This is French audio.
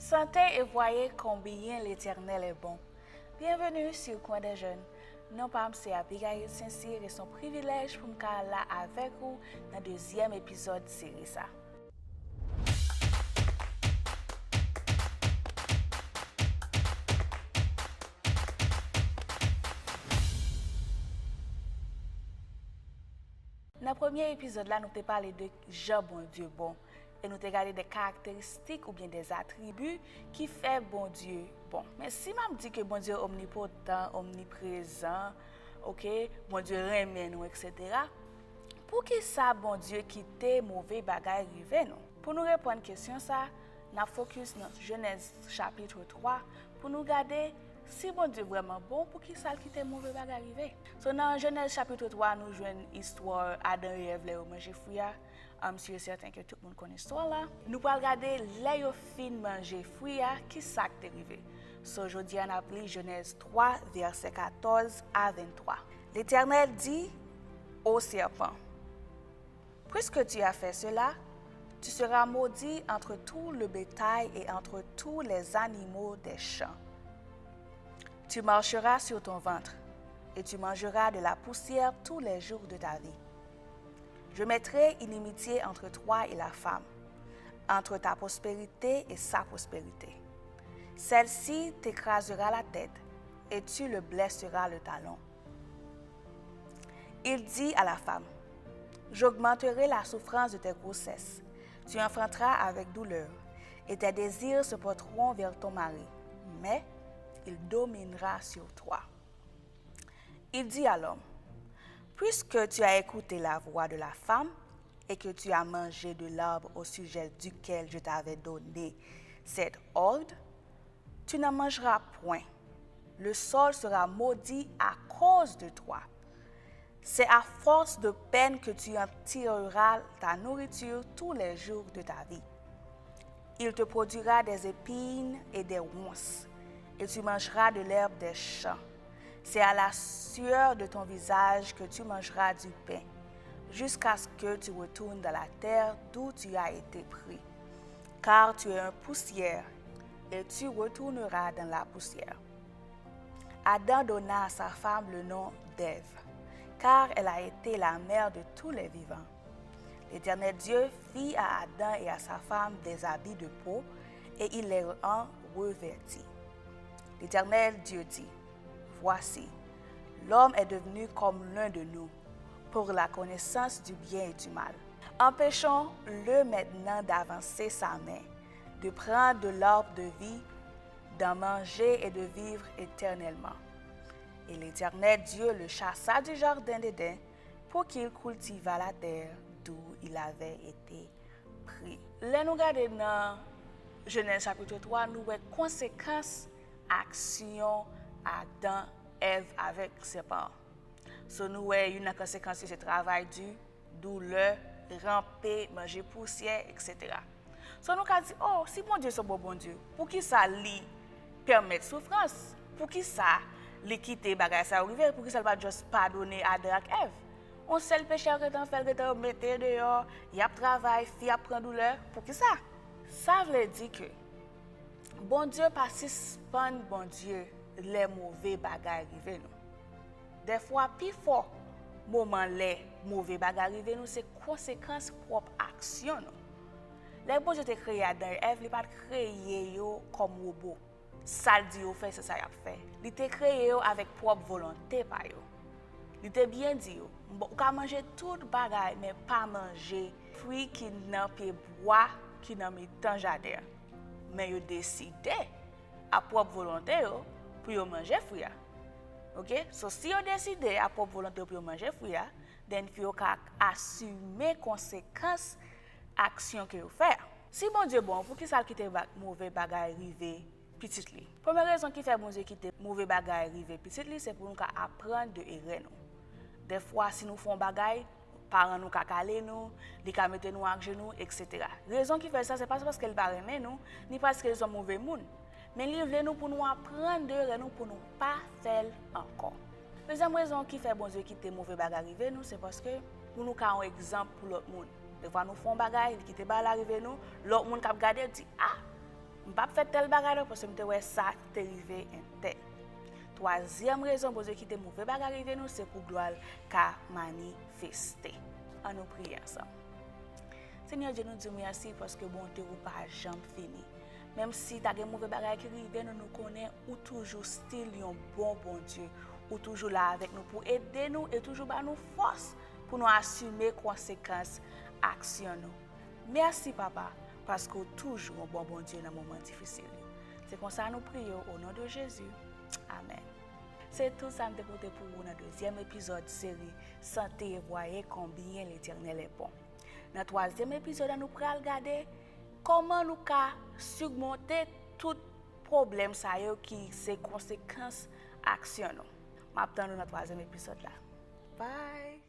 Sentez et voyez combien l'Éternel est bon. Bienvenue sur Coin des Jeunes. Non pas c'est Abigail Saint-Cyr et son privilège pour me là avec vous dans le deuxième épisode de série ça. Dans le premier épisode là, nous avons parlé de Jean bon Dieu bon. Et nous avons regardé des caractéristiques ou bien des attributs qui font bon Dieu bon. Mais si je dis que bon Dieu est omnipotent, omniprésent, ok, bon Dieu remet nous, etc. Pour qui ça bon Dieu quitte mauvais bagaille rivé nous? Pour nous répondre à la question ça, nous focus dans Genèse chapitre 3 pour nous regarder si bon Dieu vraiment bon, pour qui ça quitte mauvais bagaille rivé. So dans Genèse chapitre 3, nous jouons l'histoire Adam et Ève les manger fruit. Je suis certain que tout le monde connaît l'histoire là. Nous allons regarder les fin manger fruit qui ça qui est arrivé. So aujourd'hui on appelle Genèse 3 verset 14 à 23. L'Éternel dit au serpent: puisque tu as fait cela, tu seras maudit entre tout le bétail et entre tous les animaux des champs. Tu marcheras sur ton ventre et tu mangeras de la poussière tous les jours de ta vie. Je mettrai inimitié entre toi et la femme, entre ta prospérité et sa prospérité. Celle-ci t'écrasera la tête et tu le blesseras le talon. Il dit à la femme: j'augmenterai la souffrance de tes grossesses. Tu enfanteras avec douleur et tes désirs se porteront vers ton mari, mais il dominera sur toi. Il dit à l'homme: puisque tu as écouté la voix de la femme et que tu as mangé de l'arbre au sujet duquel je t'avais donné cet ordre, tu n'en mangeras point. Le sol sera maudit à cause de toi. C'est à force de peine que tu en tireras ta nourriture tous les jours de ta vie. Il te produira des épines et des ronces, et tu mangeras de l'herbe des champs. C'est à la sueur de ton visage que tu mangeras du pain, jusqu'à ce que tu retournes dans la terre d'où tu as été pris. Car tu es un poussière, et tu retourneras dans la poussière. Adam donna à sa femme le nom d'Ève, car elle a été la mère de tous les vivants. L'Éternel Dieu fit à Adam et à sa femme des habits de peau, et il les en revêtit. L'Éternel Dieu dit: voici, l'homme est devenu comme l'un de nous, pour la connaissance du bien et du mal. Empêchons-le maintenant d'avancer sa main, de prendre de l'arbre de vie, d'en manger et de vivre éternellement. Et l'Éternel Dieu le chassa du jardin d'Éden pour qu'il cultivât la terre d'où il avait été pris. Là, nous regardons dans Genèse chapitre 3, nous voyons les conséquences action Adam, Ève avec ses parents. So, nous voyons une conséquence de ce travail du douleur, ramper, manger poussière, etc. So, nous avons dit: oh, si mon Dieu est bon Dieu, pour qui ça lui permet souffrance? Pour qui ça lui quitter bagay ça arriver? Pour qui ça ne va juste pardonner Adam et Ève? On sait le pécheur que t'en fait, que t'en mettez dehors, il y a travail, il y a prend douleur. Pour qui ça? Ça veut dire que bon Dieu pas suspend bon Dieu les mauvais bagages arrivent nous. Des fois, plus fort, moment les mauvais bagages arrivent nous, c'est conséquence propre action nous. Les bon Dieu te créé Adam et Ève, il pas créé yo comme robot. Ça dit yo fait, c'est ça y a fait. Il te créé yo avec propre volonté pa yo. Il te bien dit yo, ou ka manger tout bagage mais pas manger fruit qui nan pe bois qui nan mi tan jardin. Mais yo décidé à propre volonté yo pour yo manger fruit. OK? So si yo décidé à propre volonté pour yo manger fruit, then faut ka assumer conséquences action que yo fait. Si bon Dieu bon, pour qui ça quitter mauvais bagage arrivé petit li. Première raison qui fait bon Dieu quitter mauvais bagage arrivé petit li, c'est pour nous apprendre de erreur nous. Des fois si nous font bagage, parents nous caler nous, li ka mettre nous à genoux, etc. Raison qui fait ça, c'est pas parce qu'elle va aimer nous, ni parce qu'elles sont mauvais monde. Mais il veut nous pour nous apprendre de nous pour nous pas faire encore. Deuxième raison qui fait bon Dieu quitter mauvais bagage arrivé nous, c'est parce que pour nous un exemple pour l'autre monde. Des fois nous font bagage qui te bal arrivé nous, l'autre monde qui regarder dit: ah, Je ne pas faire tel bagage parce que je ouais ça qui est arrivé en tête. Troisième raison pour qui te mauvais bagage arrivé nous c'est pour gloire qu'a manifester. On nous prie ensemble. Seigneur Dieu nous dit merci parce que bonté ou pas jamais fini. Même si tu as des mauvais bagages qui arrivent, nous connaissons ou toujours style un bon Dieu, ou toujours là avec nous pour aider nous et toujours bah nous force pour nous assumer conséquences action nous. Merci papa parce que toujours un bon Dieu dans les moments difficiles. C'est comme ça que nous prions au nom de Jésus. Amen. C'est tout ça que je vais pour vous dans le deuxième épisode de série Santé et voyez combien l'Éternel est bon. Dans le troisième épisode, nous allons regarder comment nous pouvons surmonter tout problème qui sont conséquences action. Je vais attendre dans le troisième épisode là. Bye.